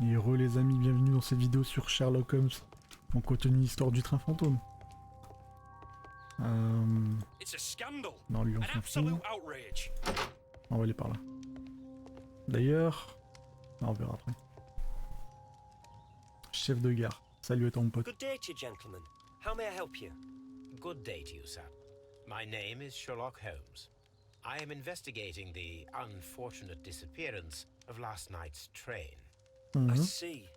Et re les amis, bienvenue dans cette vidéo sur Sherlock Holmes, en contenu l'histoire du train fantôme. Non, lui on s'en fout. On va aller par là. D'ailleurs, on verra après. Chef de gare, salut à ton pote. Good day to you, gentlemen. How may I help you? Good day to you, sir. My name is Sherlock Holmes. I am investigating the unfortunate disappearance of last night's train. I see.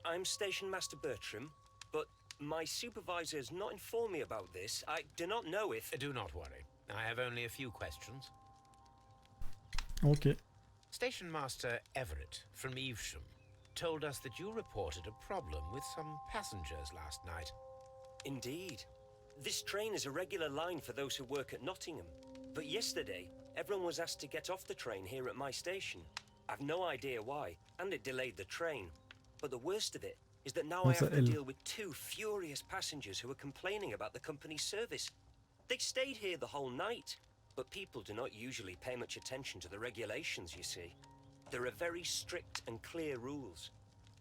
I'm Station Master Bertram, but my supervisor has not informed me about this. I do not know if... Do not worry. I have only a few questions. Ok. Station Master Everett from Evesham told us that you reported a problem with some passengers last night. Indeed. This train is a regular line for those who work at Nottingham. But yesterday, everyone was asked to get off the train here at my station. I've no idea why, and it delayed the train. But the worst of it is that now I have to deal with two furious passengers who are complaining about the company's service. They stayed here the whole night, but people do not usually pay much attention to the regulations, you see. There are very strict and clear rules.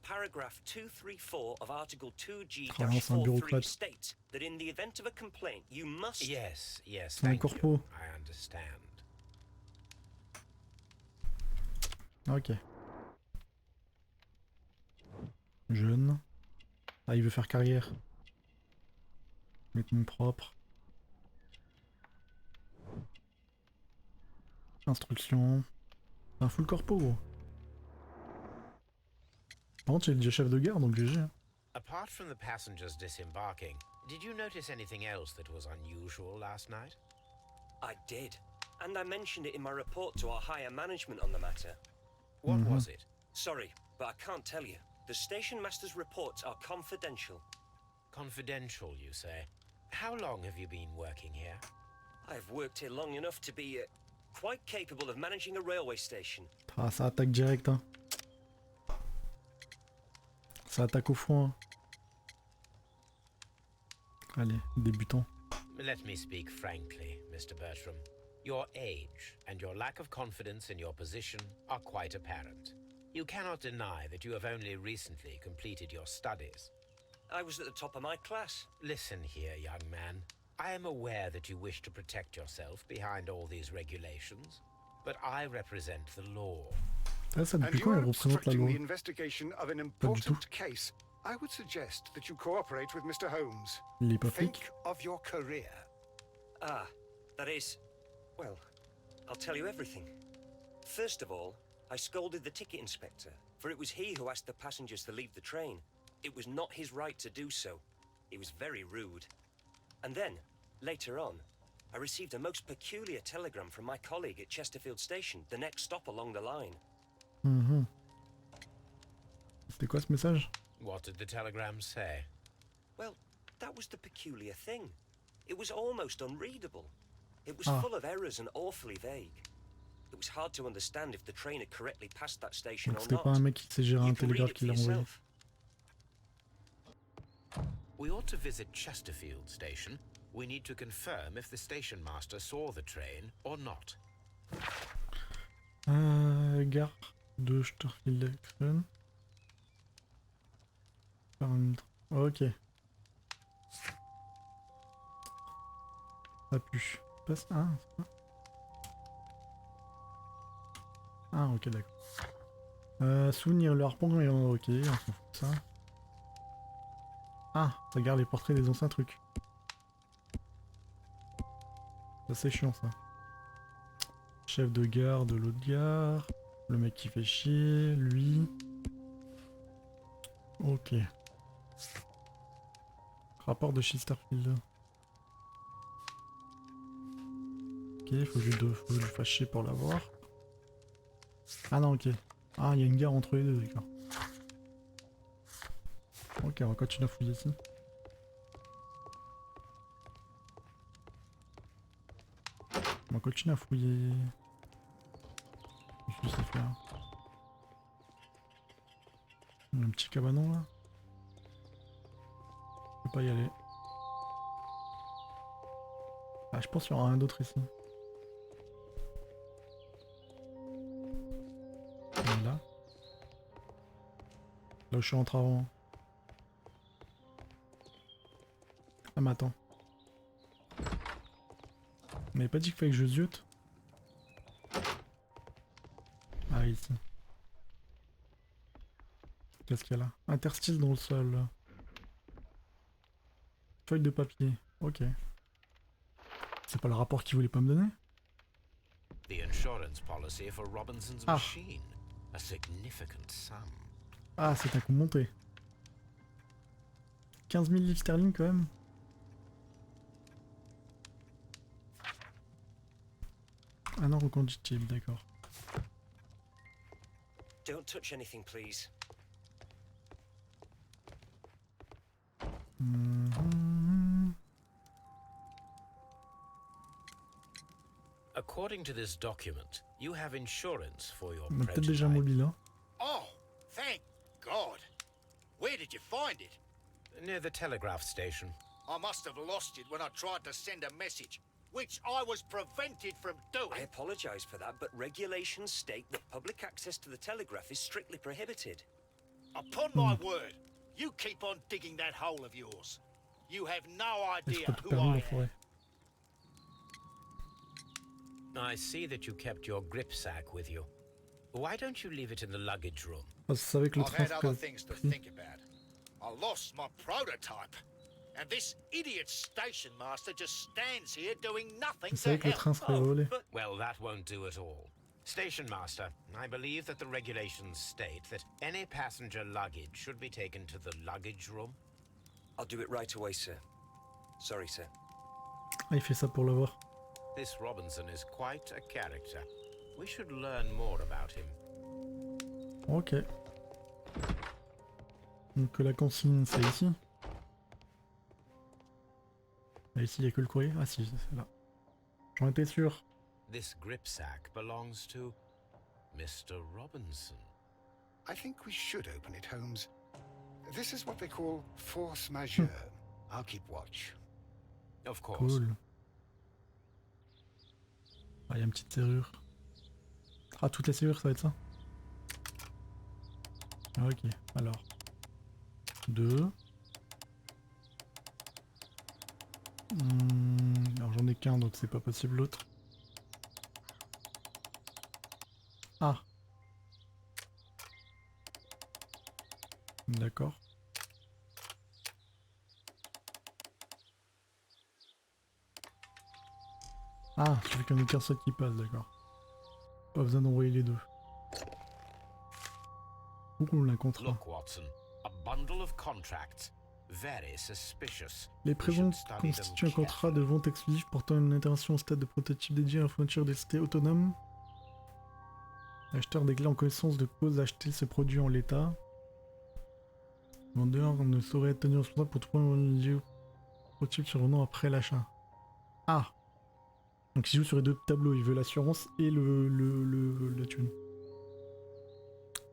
Paragraph 234 of Article 2G-43 states that in the event of a complaint, you must... Yes, thank you. I understand. Ok. Jeune. Ah, il veut faire carrière. Mettre mon propre. Instruction. Un full corpo, gros. Par contre, il est déjà chef de gare, donc GG. Apart from the passengers disembarking, did you notice anything else that was unusual last night? I did. And I mentioned it in my report to our higher management on the matter. What was it? Sorry, but I can't tell you. The station master's reports are confidential. Confidential, you say? How long have you been working here? I've worked here long enough to be quite capable of managing a railway station. Ah, ça attaque direct, hein. Ça attaque au front, hein. Allez, débutant. Let me speak frankly, Mr. Bertram. Your age and your lack of confidence in your position are quite apparent. You cannot deny that you have only recently completed your studies. I was at the top of my class. Listen here, young man. I am aware that you wish to protect yourself behind all these regulations, but I represent the law. Ah, ça, depuis quand il représente la loi? The investigation of an important case. I would suggest that you cooperate with Mr. Holmes. Il est pas Think flic. of your career. Ah, that is... Well, I'll tell you everything. First of all, I scolded the ticket inspector, for it was he who asked the passengers to leave the train. It was not his right to do so. He was very rude. And then, later on, I received a most peculiar telegram from my colleague at Chesterfield Station, the next stop along the line. C'était quoi ce message? What did the telegram say? Well, that was the peculiar thing. It was almost unreadable. It was full of errors and awfully vague. It was hard to understand if the train had correctly passed that station Donc or c'était not. pas un mec qui sait gérer un télégraphe qui l'a envoyé. We ought to visit Chesterfield Station. We need to confirm if the station master saw the train or not. Gare de Chesterfield Station. Ok. Pas pu. Passe. Ah, c'est ça. Ah, ok, d'accord. Souvenir, le harpon et ok, on s'en fout de ça. Ah, ça garde les portraits des anciens trucs. Ça c'est chiant ça. Chef de gare de l'autre gare. Le mec qui fait chier, lui. Ok. Rapport de Chesterfield. Ok, faut que je le fasse chier pour l'avoir. Ah non, ok. Ah, il y a une gare entre les deux, d'accord. Ok, on va continuer à fouiller ici. On va continuer à fouiller. Qu'est-ce que ça fait là? Il y a un petit cabanon là. Je peux pas y aller. Ah, je pense qu'il y aura un d'autre ici. Là. Là où je suis rentré avant. Ah mais attends. On m'avait pas dit qu'il fallait que je ziote. Ah ici. Qu'est-ce qu'il y a là? Interstice dans le sol. Là. Feuille de papier. Ok. C'est pas le rapport qu'il voulait pas me donner? The insurance policy for Robinson's Ah. machine. A significant sum. Ah, c'est un coup monté. 15 000 livres sterling quand même. Ah non, reconductible, d'accord. Don't touch anything, please. According to this document, you have insurance for your On a peut-être déjà prototype. mobile, hein. Oh, thank God. Where did you find it? Near the telegraph station. I must have lost it when I tried to send a message, which I was prevented from I doing. apologize for that, but regulations state that public access to the telegraph is strictly prohibited. Upon my word, you keep on digging that hole of yours. You have no Est-ce idea qu'on peut who perdre I la am. forêt? I see that you kept your grip sack with you. Why don't you leave it in the luggage room? Ah, c'est savais que le I've train had serait other things to pris. think about. I lost my prototype. And this idiot station master just stands here doing nothing Je to savais que le help. train serait volé. Well, that won't do at all. Station master, I believe that the regulations state that any passenger luggage should be taken to the luggage room. I'll do it right away, sir. Sorry, sir. Ah, il fait ça pour l'avoir. This Robinson is quite a character. We should learn more about him. Ok. Donc la consigne, c'est ici. Et ici, il n'y a que le courrier. Ah si, c'est là. J'en étais sûr. This grip sack belongs to Mr. Robinson. I think we should open it, Holmes. This is what they call force majeure. I'll keep watch. Of course. Cool. Ah, il y a une petite serrure. Ah, toutes les serrures, ça va être ça. Ah, ok, alors. 2. Alors j'en ai qu'un, donc c'est pas possible l'autre. Ah. D'accord. Ah, celui qu'il n'y en a qu'un seul qui passe, d'accord. Pas besoin d'envoyer les deux. Où qu'on l'a contrat. Look, Watson, a bundle of contracts. Very suspicious. Les We préventes should study them constituent un contrat de carefully. vente exclusif portant une intervention au stade de prototype dédié à la fourniture des cités autonomes. L'acheteur des clés en connaissance de cause d'acheter ce produit en l'état. Le vendeur ne saurait être tenu responsable pour tout point lié au prototype survenant après l'achat. Ah! Donc il joue sur les deux tableaux, il veut l'assurance et la thune.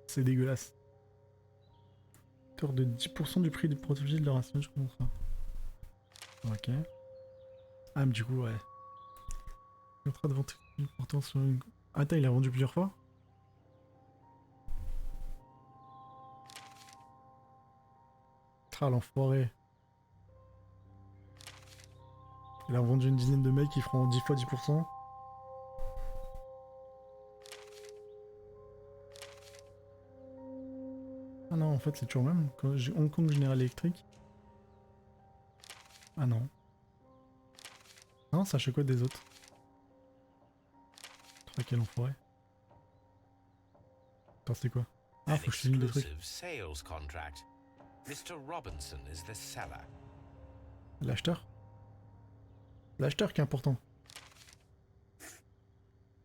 C'est dégueulasse. Hauteur de 10% du prix du prototype de leur assiette, je comprends ça. Ok. Ah mais du coup ouais. Contrat de vente portant sur une... Attends, il a vendu plusieurs fois? Ah l'enfoiré. Il a vendu une dizaine de mecs qui feront 10 fois 10%. Ah non, en fait c'est toujours le même. Quand j'ai Hong Kong General Electric. Ah non. Non, ça achète quoi des autres? Ah, quel enfoiré. Attends, c'est quoi? Ah, An faut que je filme des trucs. exclusive sales contract. Mr. Robinson is the seller. L'acheteur? L'acheteur qui est important.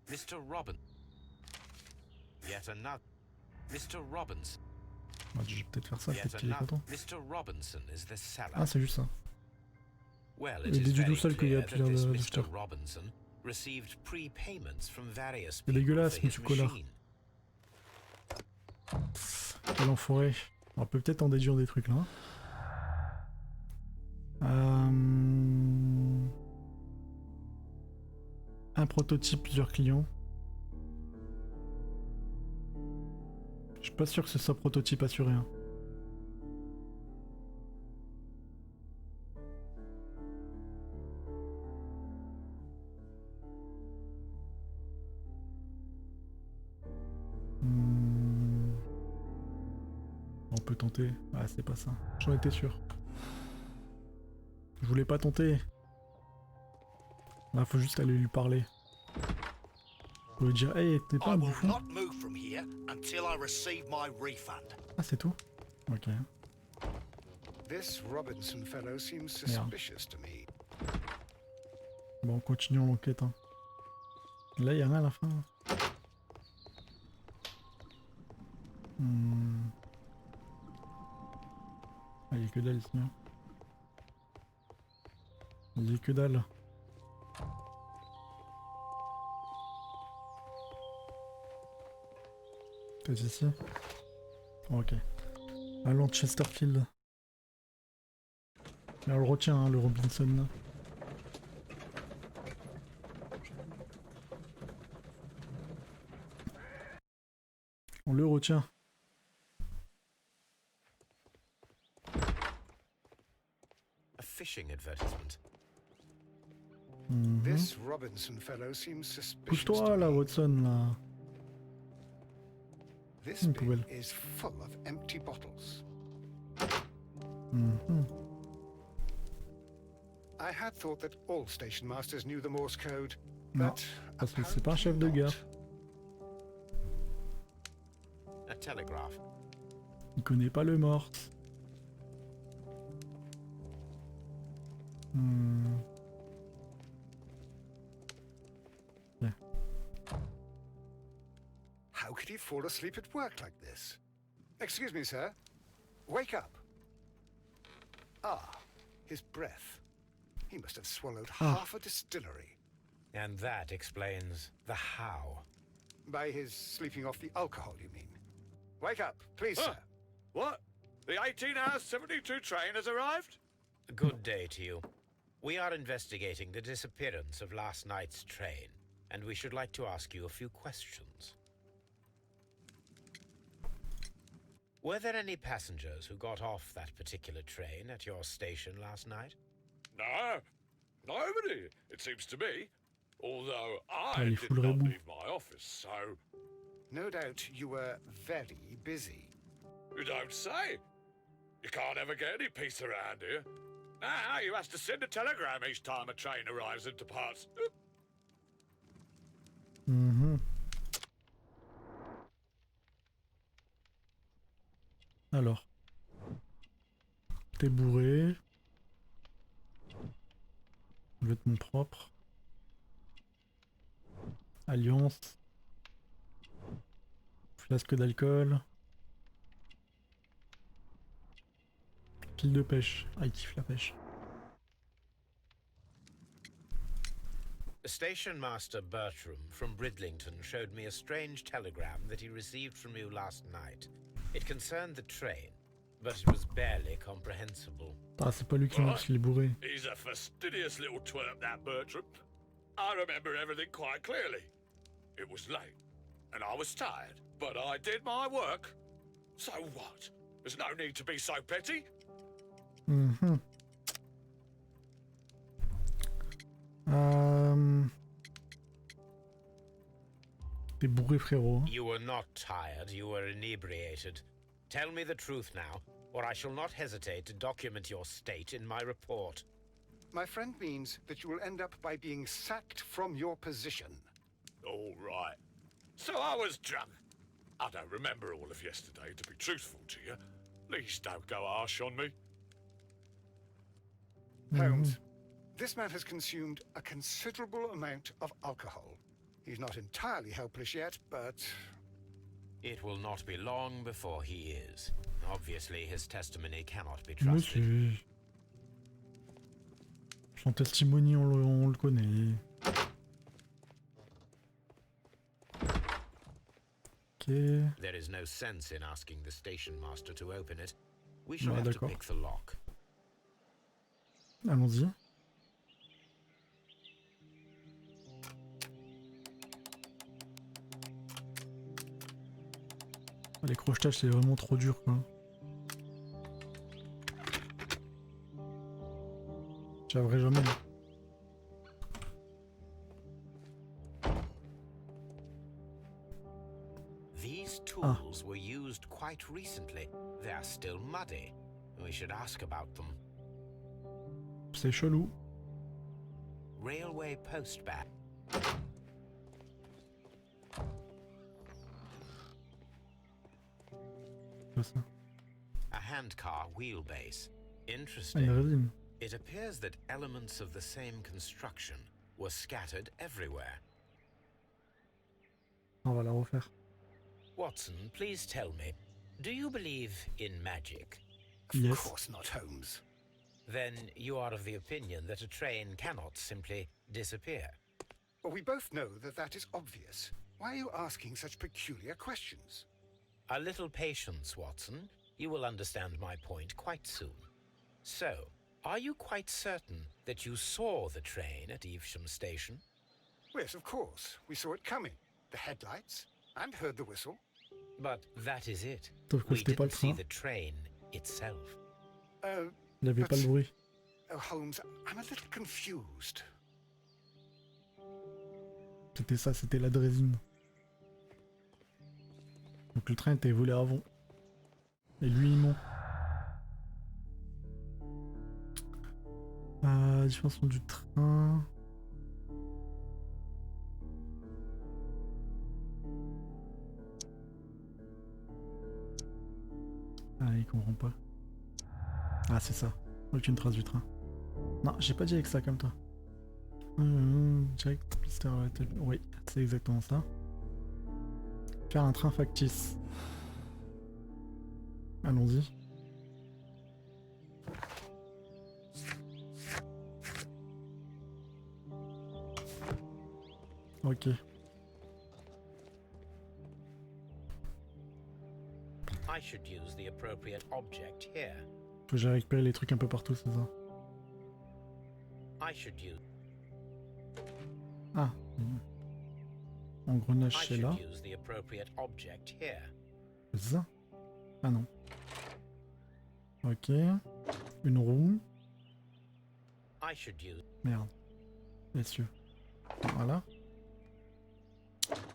Mr. Robin. Yet another. Mr. Robinson. Bah, je vais peut-être faire ça, Yet peut-être qu'il est another. content. Mr. Robinson is the seller. Ah, c'est juste ça. Well, Il it is déduit tout very seul qu'il y a clear that plusieurs this Mr. acheteurs. Robinson received prepayments from various C'est people dégueulasse, for his monsieur Collard. machine. Quel enfoiré. On peut peut-être en déduire des trucs là. Un prototype, plusieurs clients. Je suis pas sûr que ce soit prototype assuré. Hein. On peut tenter. Ah, c'est pas ça. J'en étais sûr. Je voulais pas tenter. Là, faut juste aller lui parler. Faut lui dire, hey, t'es pas I un will bouffon? not move from here until I receive my refund. Ah, c'est tout? Ok. This Robinson fellow seems suspicious to me. Bon, continuons l'enquête. Hein. Là, il y a rien à la fin. Ah, il y a que dalle ici. Hein. Il y a que dalle. Peut-être ici. Ok. Allons, Chesterfield. Mais on le retient, hein, le Robinson. On le retient. A fishing advertisement. This Robinson fellow seems suspicious to Pousse-toi là, me. Watson, là. This Une bin poubelle. is full of empty bottles. I had thought that all station masters knew the Morse code, Non, but parce que c'est pas un chef de apparently gare. A telegraph. Il connaît pas le Morse. Yeah. How could he fall asleep at work like this? Excuse me, sir. Wake up. Ah, his breath. He must have swallowed half a distillery. And that explains the how. By his sleeping off the alcohol, you mean? Wake up, please, sir. What? The 18-hour 72 train has arrived? Good day to you. We are investigating the disappearance of last night's train, and we should like to ask you a few questions. Were there any passengers who got off that particular train at your station last night? No, nobody, it seems to me. Although Ah, I il did fout le not rebou. leave my office, so No doubt you were very busy. you don't say. You can't ever get any peace around here. Now you have to send a telegram each time a train arrives and departs. Alors. T'es bourré. Vêtements propres. Alliance. Flasque d'alcool. Pile de pêche. Ah, il kiffe la pêche. Station Master Bertram from Bridlington showed me a strange telegram that he received from you last night. It concerned the train, but it was barely comprehensible. Ah, c'est pas lui qui l'a parce qu'il est bourré. He's a fastidious little twerp, that Bertram. I remember everything quite clearly. It was late, and I was tired, but I did my work. So what? There's no need to be so petty. T'es bourré, frérot. Hein. You were not tired, you were inebriated. Tell me the truth now, or I shall not hesitate to document your state in my report. My friend means that you will end up by being sacked from your position. All right. So I was drunk. I don't remember all of yesterday, to be truthful to you. Please don't go harsh on me. Holmes, this man has consumed a considerable amount of alcohol. He's not entirely helpless yet, but... It will not be long before he is. Obviously, his testimony cannot be Mais trusted. si. Son testimony, on le connaît. Ok. There is no sense in asking the station master to open it. We shall Ah, have to d'accord. pick the lock. Allons-y. Les crochetages, c'est vraiment trop dur, quoi. J'arriverai jamais. These tools were used used quite recently. They are still muddy. We should ask about them. C'est chelou. Railway post bag. C'est ça. A handcar wheelbase. Ah, une Interesting. résine. It appears that elements of the same construction were scattered everywhere. On va la refaire. Watson, please tell me, do you believe in magic? Of Yes. course not, Holmes. Then you are of the opinion that a train cannot simply disappear. Well, we both know that that is obvious. Why are you asking such peculiar questions? A little patience, Watson. You will understand my point quite soon. So, are you quite certain that you saw the train at Evesham Station? Yes, of course. We saw it coming. The headlights, and heard the whistle. But that is it. Sauf que We c'était pas le didn't see train. the train itself. Il n'y avait But- pas le bruit. Oh, Holmes, I'm a little confused. C'était ça, c'était la drésine. Donc le train était volé avant. Et lui, il ment. Différence du train. Ah, il comprend pas. Ah, c'est ça. Aucune trace du train. Non, j'ai pas dit avec ça comme toi. Direct, oui, c'est exactement ça. Faire un train factice. Allons-y. Ok. I should use the appropriate object here. Faut que j'ai récupéré les trucs un peu partout, c'est ça. I should use Ah. Engrenage, I c'est should là. use the appropriate object here. C'est ça. Ah non. Ok. Une roue. I should use Merde. Messieurs. Voilà.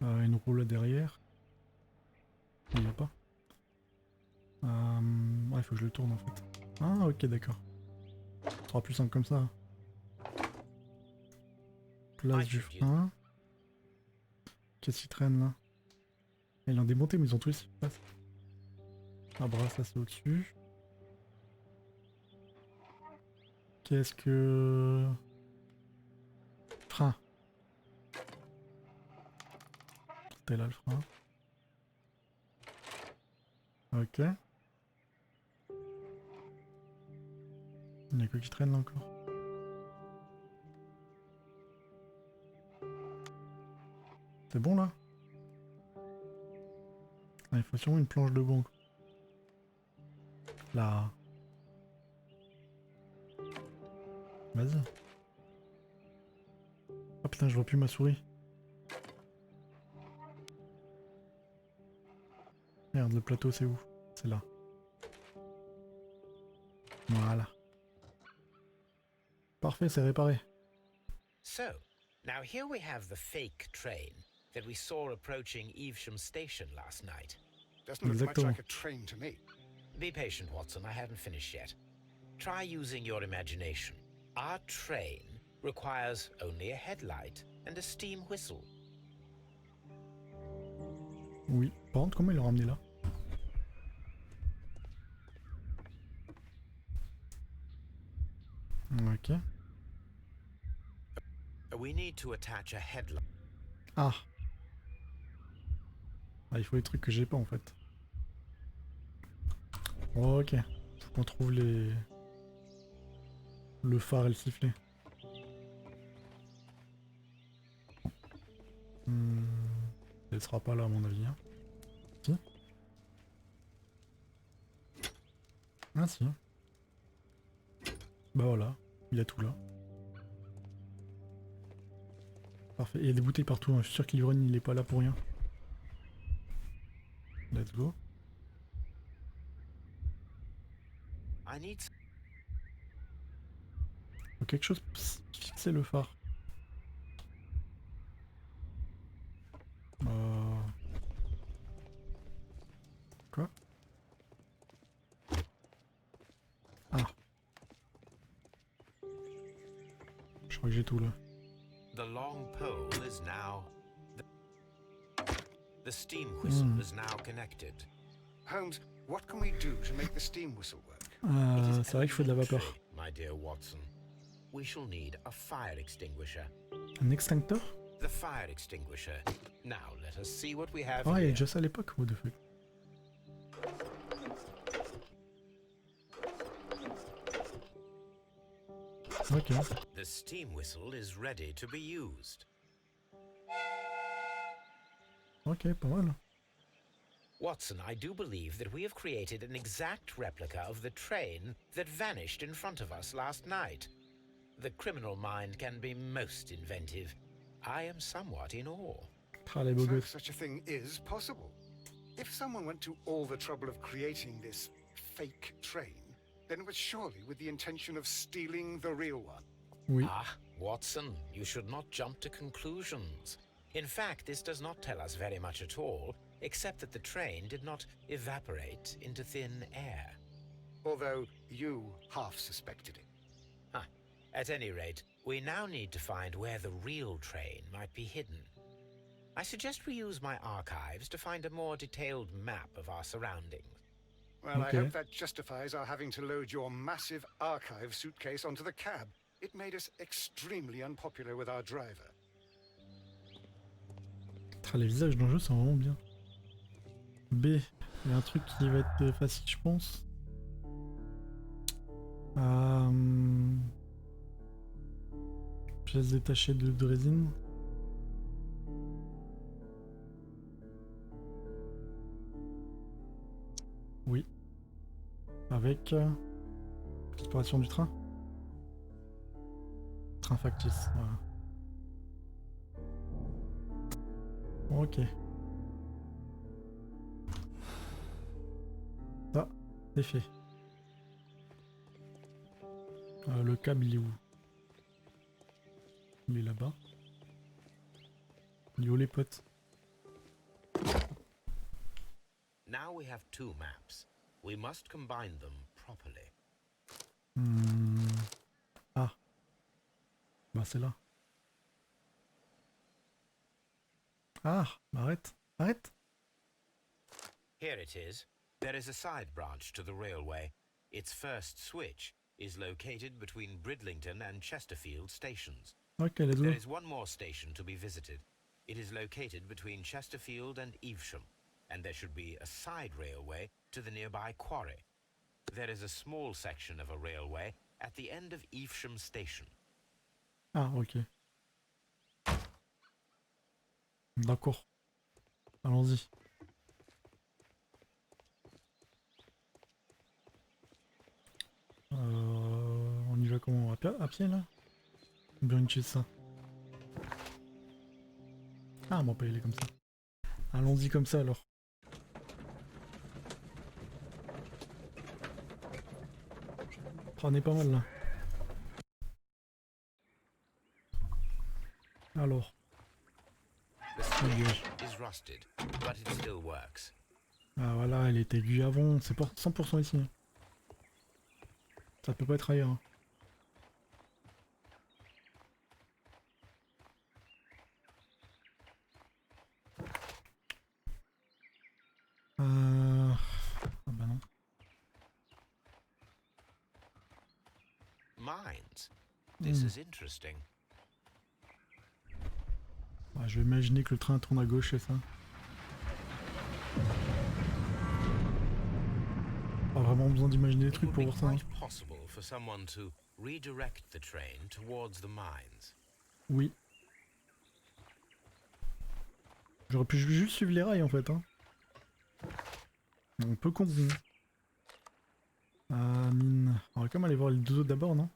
Une roue là derrière. Il n'y a pas. Ouais, il faut que je le tourne en fait. Ah ok, d'accord. Ce sera plus simple comme ça. Place du frein. Qu'est-ce qui traîne là? Ils l'ont démonté mais ils ont tout laissé place. Ah bras, ça c'est au-dessus. Qu'est-ce que... Frein. C'était là le frein. Ok. Il y a quoi qui traîne là encore? C'est bon là? Ah, il faut sûrement une planche de banc. Là. Vas-y. Oh putain, je vois plus ma souris. Merde, le plateau c'est où? C'est là. Voilà. Parfait, c'est réparé. So, now here we have the fake train that we saw approaching Evesham Station last night. Doesn't look much Exactement. like a train to me. Be patient, Watson, I haven't finished yet. Try using your imagination. Our train requires only a headlight and a steam whistle. Oui. Par contre, comment ils l'ont ramené là? Ok. We need to attach a headlight. Ah. Ah, il faut des trucs que j'ai pas en fait. Ok. Faut qu'on trouve les... Le phare et le sifflet. Elle sera pas là à mon avis. Hein. Si. Ah si. Bah voilà. Il y a tout là. Parfait. Il y a des bouteilles partout. Hein. Je suis sûr qu'Ilivron il est pas là pour rien. Let's go. I need Faut quelque chose pour fixer le phare. Quoi? crois que j'ai tout là. The long pole is now... The steam whistle is now connected. Holmes, what can we do to make the steam whistle work? C'est vrai qu'il faut de la vapeur. My dear Watson, we shall need a fire extinguisher. Un extincteur? The fire extinguisher. Now let us see what we have Ah, il y a here. déjà ça à l'époque, what the fuck. Ok. The steam whistle is ready to be used. Ok, pas mal. Watson, I do believe that we have created an exact replica of the train that vanished in front of us last night. The criminal mind can be most inventive. I am somewhat in awe. Ah, les beaux So gosses. such a thing is possible. If someone went to all the trouble of creating this fake train, then it was surely with the intention of stealing the real one. Oui. Ah, Watson, you should not jump to conclusions. In fact, this does not tell us very much at all, except that the train did not evaporate into thin air. Although you half suspected it. Ah, at any rate, we now need to find where the real train might be hidden. I suggest we use my archives to find a more detailed map of our surroundings. Well, Okay. I hope that justifies our having to load your massive archive suitcase onto the cab. It made us extremely unpopular with our driver. Les visages dans le jeu sont vraiment bien. B, il y a un truc qui va être facile, je pense. Pièces détachées de résine. Oui. Avec exploration du train. Train factice, voilà. Ok. Ça, c'est fait. Le câble, il est où? Il est là-bas. Il est où les potes? Now we have two maps. We must combine them properly. Ah. Bah c'est là. Ah, arrête, arrête. Here it is. There is a side branch to the railway. Its first switch is located between Bridlington and Chesterfield stations. Ok, let's go. There is one more station to be visited. It is located between Chesterfield and Evesham, and there should be a side railway to the nearby quarry. There is a small section of a railway at the end of Evesham station. Ah, ok. D'accord. Allons-y. On y va comment? À pied là? Ou bien une chaise ça? Ah, on va pas y aller comme ça. Allons-y comme ça alors. Oh, on est pas mal là. Alors. The switch is rusted, but it still works. Ah voilà, elle est aiguë avant, c'est pour 100% ici. Hein. Ça peut pas être ailleurs. Hein. Ah bah non. Mines. This is interesting. Ah, je vais imaginer que le train tourne à gauche, c'est ça. Pas vraiment besoin d'imaginer des It trucs would pour be voir ça. Hein. quite possible for someone to redirect the train towards the mines. Oui. J'aurais pu juste suivre les rails en fait. Hein. On peut continuer. Ah, mine. On va quand même aller voir les deux autres d'abord, non?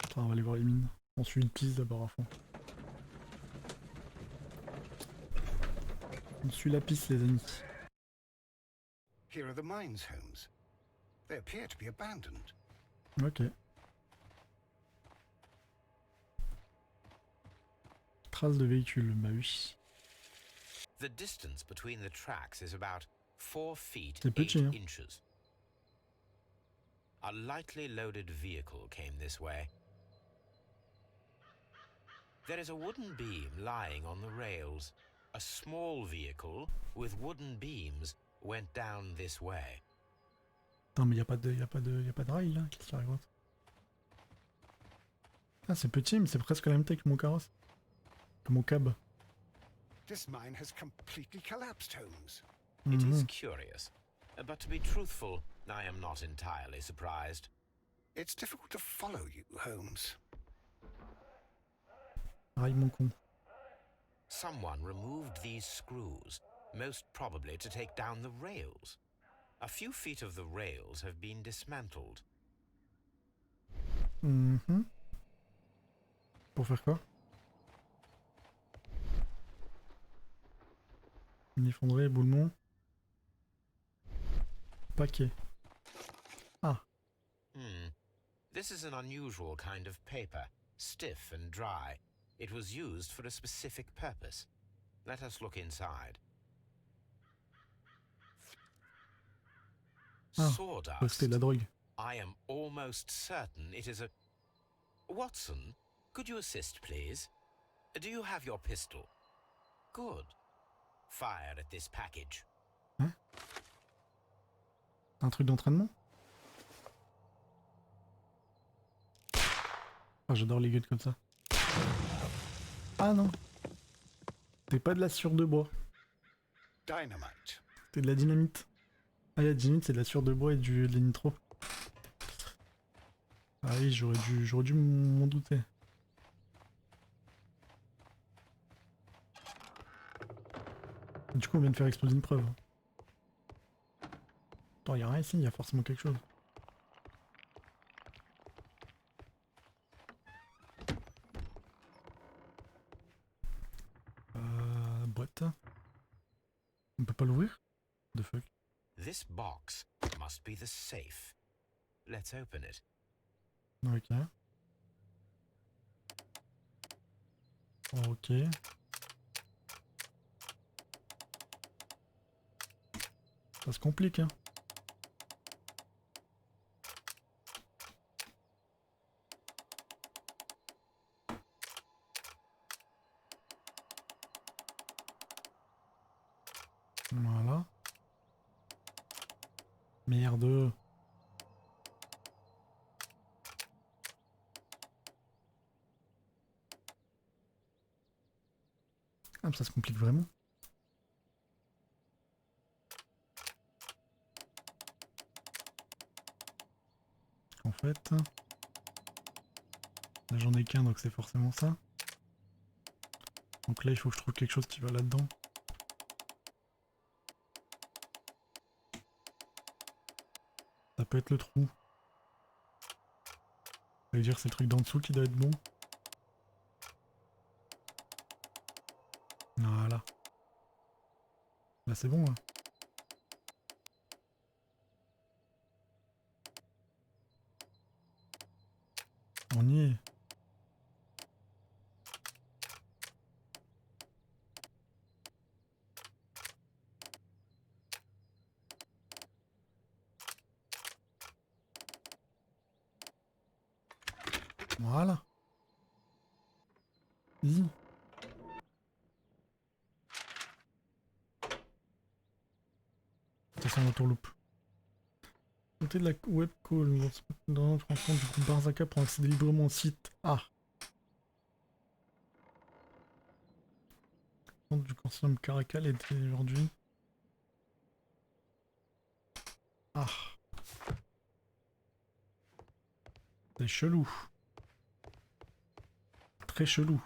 Attends, on va aller voir les mines. On suit une piste d'abord à fond. On suit la piste, les amis. Here are the mines, Holmes. They appear to be abandoned. Ok. Traces de véhicules, bah oui. The distance between the tracks is about 4 feet C'est 8 petit, hein. inches. A lightly loaded vehicle came this way. There is a wooden beam lying on the rails. A small vehicle with wooden beams went down this way. Attends, mais y a pas de rail là, qu'est-ce qu'il raconte? Ah, c'est petit, mais c'est presque la même taille que mon carrosse. Que mon cab. This mine has completely collapsed, Holmes. It is curious, but to be truthful, I am not entirely surprised. It's difficult to follow you, Holmes. Rail, mon con. Someone removed these screws, most probably to take down the rails. A few feet of the rails have been dismantled. Pour faire quoi? Unifondré, éboulement. Paquet. Ah. This is an unusual kind of paper, stiff and dry. It was used for a specific purpose. Let us look inside. Ah, Sawdust. c'était de la drogue. I am almost certain it is a... Watson, could you assist, please? Do you have your pistol? Good. Fire at this package. Hein? Un truc d'entraînement? Ah, j'adore les gueules comme ça. Ah non. C'est pas de la sciure de bois. Dynamite. C'est de la dynamite. Ah, la dynamite, c'est de la sciure de bois et de la nitro. Ah oui, j'aurais dû m'en douter. Du coup, on vient de faire exploser une preuve. Attends, y'a rien ici, il y a forcément quelque chose. Boîte. On peut pas l'ouvrir? The fuck? This box must be the safe. Let's open it. Ok. Ok. Ça se complique, hein. Voilà. Merde. Ah, ça se complique vraiment. En fait, là j'en ai qu'un, donc c'est forcément ça. Donc là, il faut que je trouve quelque chose qui va là-dedans. Ça peut être le trou. Ça veut dire que c'est le truc d'en dessous qui doit être bon. Voilà. Là c'est bon, hein. On y est. Voilà. Easy. Attention, l'entourloupe. Côté de la web call, dans notre rencontre du groupe Barzaka pour accéder librement au site. Ah. Le compte du consortium Caracal était aujourd'hui. Ah. C'est chelou. Très chelou.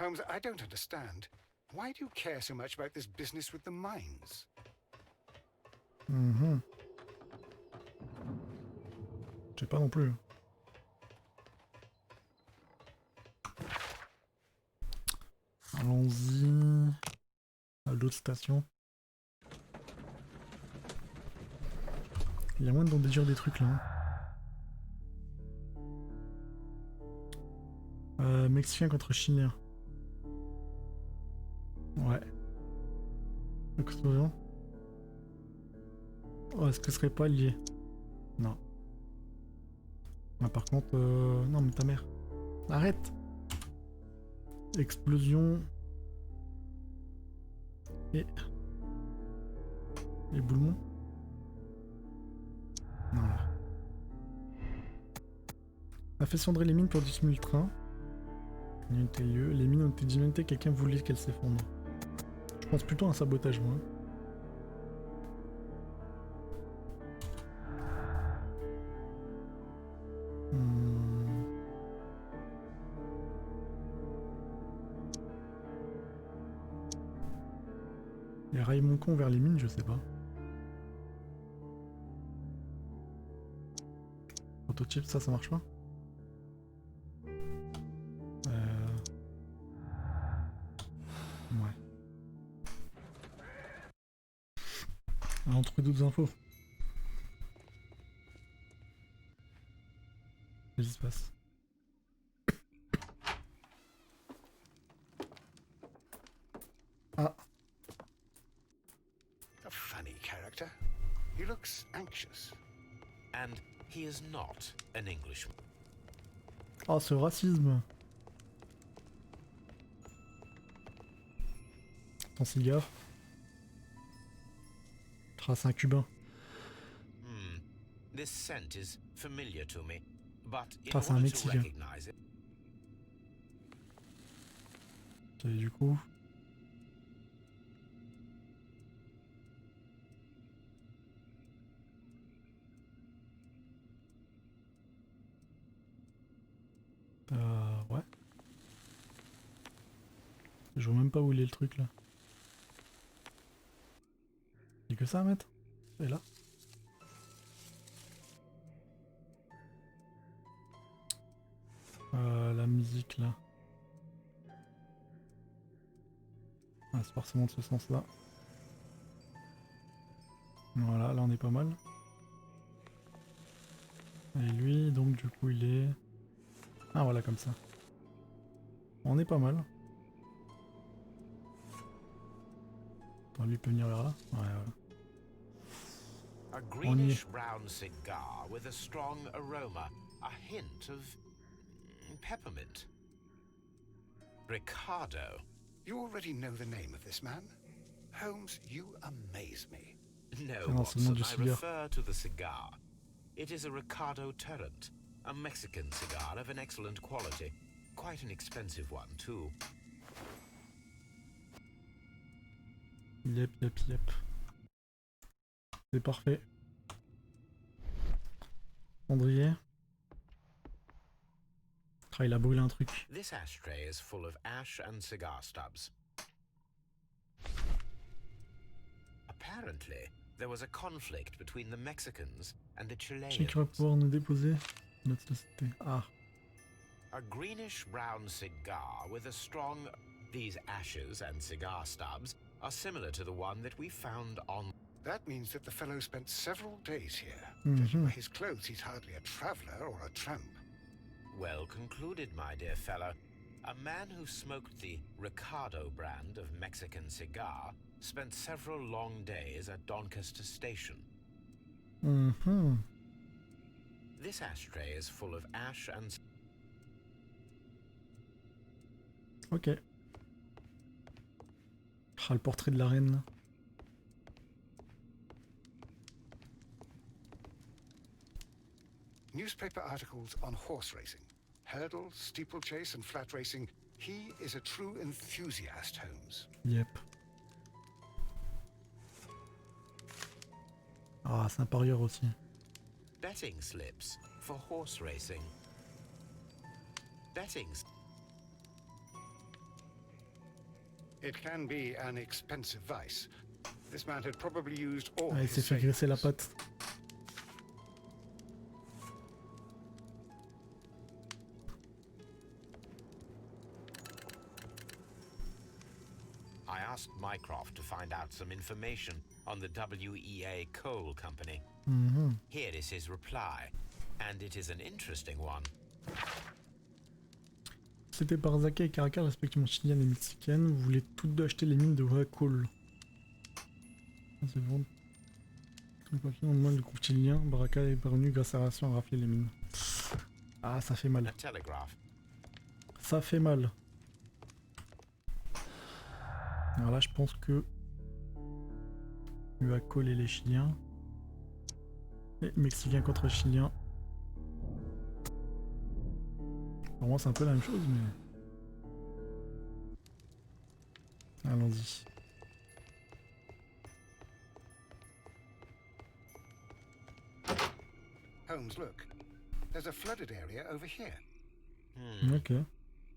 Holmes, I don't understand. Why do you care so much about this business with the mines? Je sais pas non plus. Allons-y à l'autre station. Il y a moins de déduire des trucs là. Mexicain contre Chilien. Ouais. Explosion. Oh, est-ce que ce serait pas lié? Non. Ah, par contre, non mais ta mère. Arrête! Explosion. Et... Éboulement? Non là. A fait cendrer les mines pour dissimuler le train. Lieu. Les mines ont été dynamitées, quelqu'un voulait qu'elles s'effondrent. Je pense plutôt à un sabotage, moi. Et raille mon con vers les mines, je sais pas. Prototype, ça marche pas? Ouais. On trouve d'autres infos. Qu'est-ce qui se passe? Ah. A funny character. He looks anxious. And he is not an Englishman. Oh, ce racisme. Ton cigare. Trace un cubain. This scent is familiar to me, but in Trace un order to Mexicain. recognize it, Et du coup... ouais. Je vois même pas où il est le truc là. Y'a que ça à mettre? Et là? La musique là. Ah, c'est forcément de ce sens là. Voilà, là on est pas mal. Et lui, donc du coup il est... Ah voilà, comme ça. On est pas mal. Attends, lui peut venir vers là. Ouais, voilà. a greenish brown cigar with a strong aroma, a hint of peppermint. Ricardo. You already know the name of this man? Holmes, you amaze me. No, Non, c'est le nom Watson, du I cigare. refer to the cigar. It is a Ricardo Tarrant, a Mexican cigar of an excellent quality. Quite an expensive one, too. Yep. C'est parfait. Cendrier. Ah, il a brûlé un truc. This ashtray is full of ash and cigar stubs. Apparently, there was a conflict between the Mexicans and the Qui va Chileans. pouvoir nous déposer notre société? Ah. A greenish brown cigar with a strong... These ashes and cigar stubs are similar to the one that we found on... That means that the fellow spent several days here. Mhm. Judging by his clothes, he's hardly a traveller or a tramp. Well concluded, my dear fellow. A man who smoked the Ricardo brand of Mexican cigar spent several long days at Doncaster Station. This ashtray is full of ash and... Ok. Ah, le portrait de la reine là. Newspaper articles on horse racing. Hurdle, steeplechase, and flat racing. He is a true enthusiast, Holmes. Yep. Ah, c'est un parieur aussi. Betting slips for horse racing. Bettings. It can be an expensive vice. This man had probably used all Ah, il his s'est fait graisser la savings. patte. I asked Mycroft to find out some information on the WEA Coal Company. Here is his reply, and it is an interesting one. C'était par Zaka et Caracal, respectivement chilienne et mexicaine. Vous voulez toutes deux acheter les mines de Coal. C'est bon. Au moins le courtilien, Baraka est parvenu grâce à la ration à rafler les mines. Ah, ça fait mal. A telegraph. Ça fait mal. Alors là, je pense que il va coller les Chiliens. Et Mexicains contre Chiliens. Pour moi, c'est un peu la même chose, mais... Allons-y. Holmes, look. There's a flooded area over here. Ok.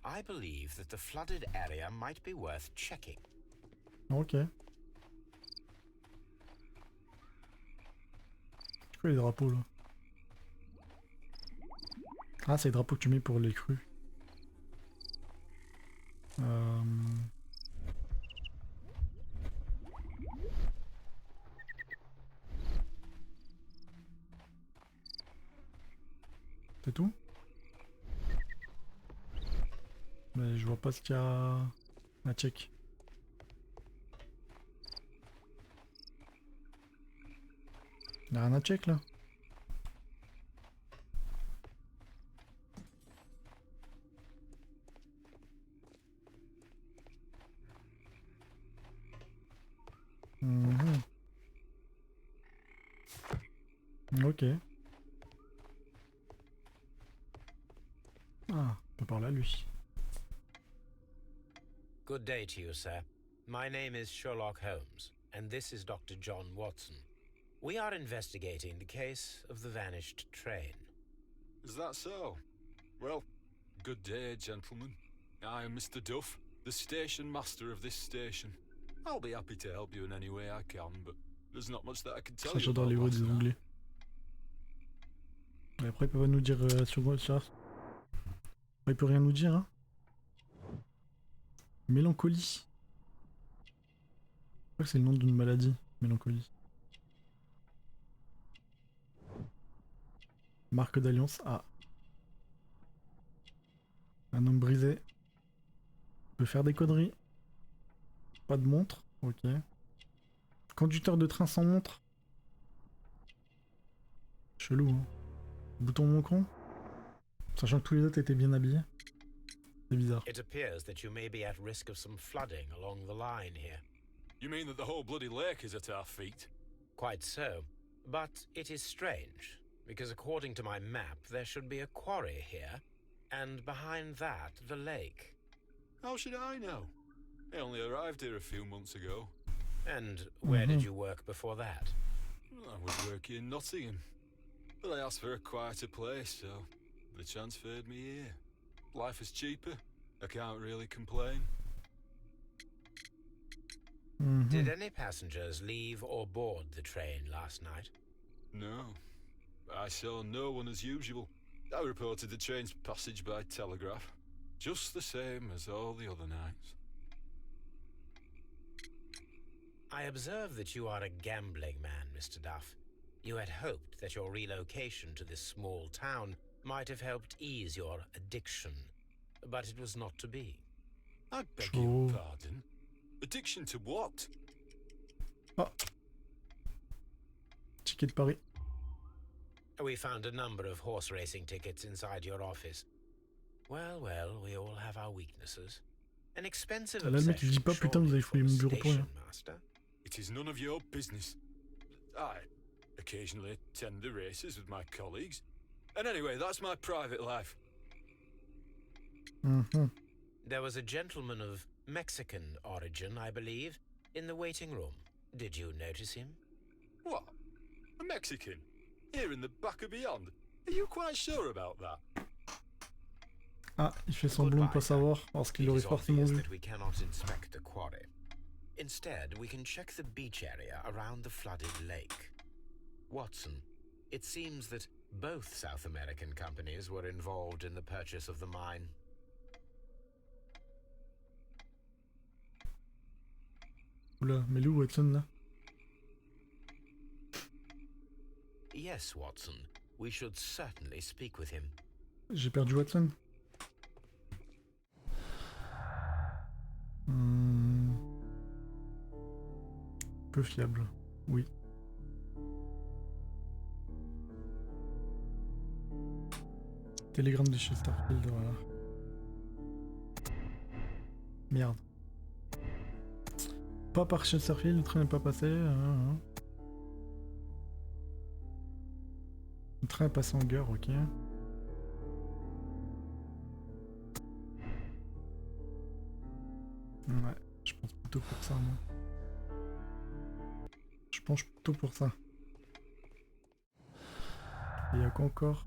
I believe that the flooded area might be worth checking. Ok. C'est quoi les drapeaux là? Ah, c'est les drapeaux que tu mets pour les crues. C'est tout? Mais je vois pas ce qu'il y a à check. Y'a rien à check là? Mhm. Ok. Ah, on peut parler à lui. Good day to you, sir. My name is Sherlock Holmes, and this is Dr. John Watson. We are investigating the case of the vanished train. Is that so? Well, good day, gentlemen. I am Mr. Duff, the station master of this station. I'll be happy to help you in any way I can, but there's not much that I can tell Ça, you j'adore about les voix last des night. Anglais. Et après, il peut pas nous dire sur... Il peut rien nous dire, hein. Mélancolie. Je crois que c'est le nom d'une maladie, mélancolie. Marque d'alliance A. Un homme brisé. Peut faire des conneries. Pas de montre, ok. Conducteur de train sans montre. Chelou, hein. Bouton manquant. Sachant que tous les autres étaient bien habillés. C'est bizarre. It appears that you may be at risk of some flooding along the line here. You mean that the whole bloody lake is at our feet? Quite so. But it is strange, because according to my map, there should be a quarry here, and behind that, the lake. How should I know? I only arrived here a few months ago. And where did you work before that? I was working in Nottingham, but I asked for a quieter place, so they transferred me here. Life is cheaper. I can't really complain. Did any passengers leave or board the train last night? No. I saw no one as usual. I reported the train's passage by telegraph. Just the same as all the other nights. I observe that you are a gambling man, Mr. Duff. You had hoped that your relocation to this small town might have helped ease your addiction, but it was not to be. I beg your pardon? Addiction to what? Ah. Ticket de Paris. We found a number of horse racing tickets inside your office. Well, well, we all have our weaknesses. An expensive Là, le mec, il dit pas putain, vous avez fouillé mon bureau pour rien. It is none of your business. I occasionally attend the races with my colleagues. And anyway, that's my private life. There was a gentleman of Mexican origin, I believe, in the waiting room. Did you notice him? What? A Mexican? Here in the back of beyond? Are you quite sure about that? Ah, il fait semblant de pas savoir, parce qu'il aurait forcément vu. We cannot inspect the quarry. Instead, we can check the beach area around the flooded lake. Watson, it seems that both South American companies were involved in the purchase of the mine. Oula, mais lui, Watson, là? Yes, Watson. We should certainly speak with him. J'ai perdu Watson. Peu fiable, oui. Télégramme de Chesterfield, voilà. Merde. Pas par Chesterfield, le train n'est pas passé. Le train est passé en gare, ok. Ouais, je pense plutôt pour ça, moi. Je penche plutôt pour ça. Il y a quoi encore?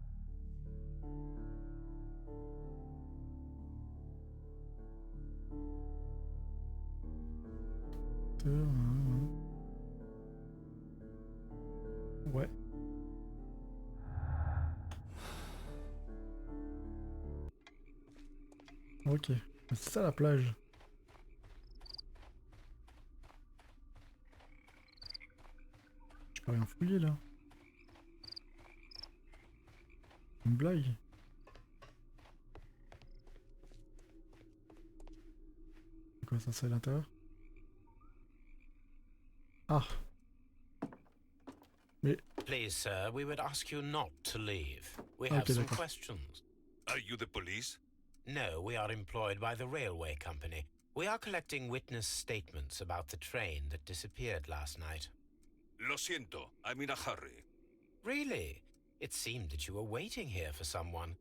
Ouais. Ok. C'est ça la plage. Je peux rien fouiller là. Une blague. C'est quoi ça, c'est à l'intérieur? Ah. Mais... Please, sir, we would ask you not to leave. We Ok, have some d'accord. questions. Are you the police? No, we are employed by the railway company. We are collecting witness statements about the train that disappeared last night. Lo siento, I'm in a hurry. Really? It seemed that you were waiting here for someone.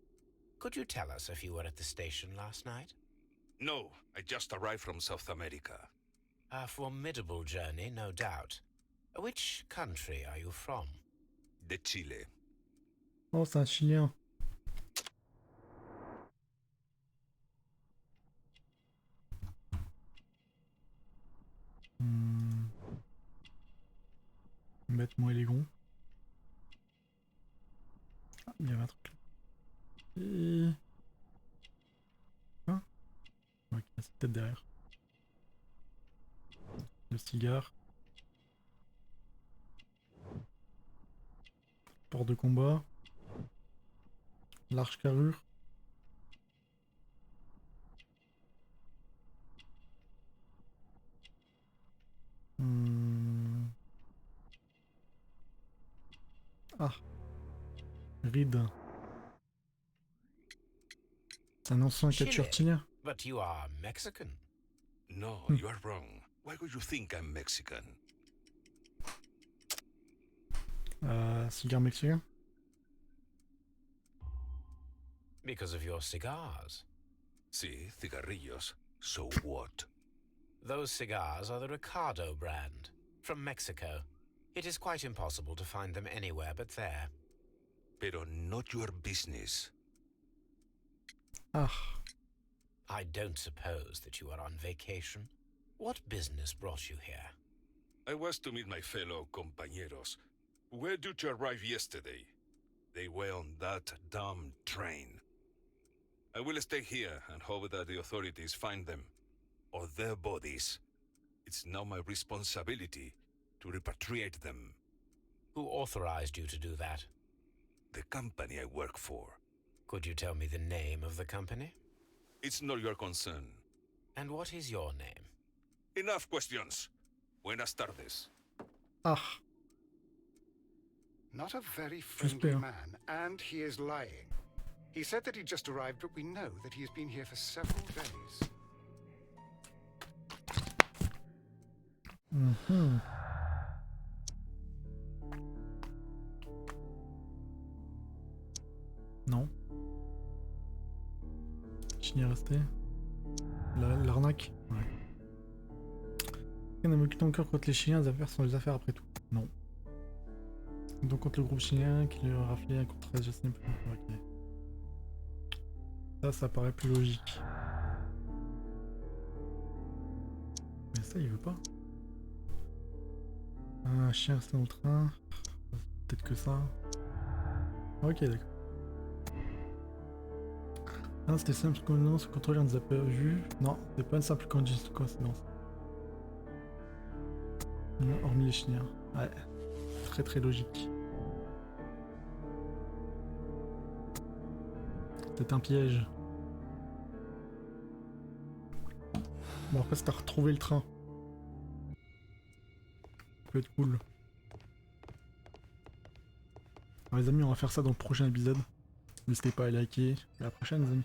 Could you tell us if you were at the station last night? No, I just arrived from South America. A formidable journey, no doubt. Which country are you from? De Chile. Oh, c'est un chien. Bêtement élégant. Ah, il y avait un truc là. Et... Hein? Ok, c'est peut-être derrière. Le cigare. Port de combat. Large carrure. Ah. Ride. C'est un ancien catcheur chilien. But you are Mexican. No, you are wrong. Why would you think I'm Mexican? Cigare mexicain. Because of your cigars. See, cigarrillos. So what? Those cigars are the Ricardo brand, from Mexico. It is quite impossible to find them anywhere but there. Pero not your business. Ah. I don't suppose that you are on vacation. What business brought you here? I was to meet my fellow compañeros. Where did you arrive yesterday? They were on that damn train. I will stay here and hope that the authorities find them, or their bodies. It's now my responsibility to repatriate them. Who authorized you to do that? The company I work for. Could you tell me the name of the company? It's not your concern. And what is your name? Enough questions. Buenas tardes. Ah. Not a very friendly J'espère. man, and he is lying. He said that he just arrived, but we know that he has been here for several days. Non. Chien est resté. L'arnaque. Ouais. On a m'occupe encore contre les chiens, les affaires sont les affaires après tout. Non. Donc contre le groupe chilien qui lui a raflé un contrat, je sais plus. Ok. Ça paraît plus logique. Mais ça, il veut pas. Un chien resté dans le train. Peut-être que ça. Ok, d'accord. Ah, c'était simple coïncidence, le contrôleur nous a pas vu. Non, c'est pas une simple coïncidence. Hormis les chiens. Ouais. Très très logique. Peut-être un piège. Bon, après, c'est à retrouver le train. Ça peut être cool. Alors, les amis, on va faire ça dans le prochain épisode. N'hésitez pas à liker. À la prochaine, les amis.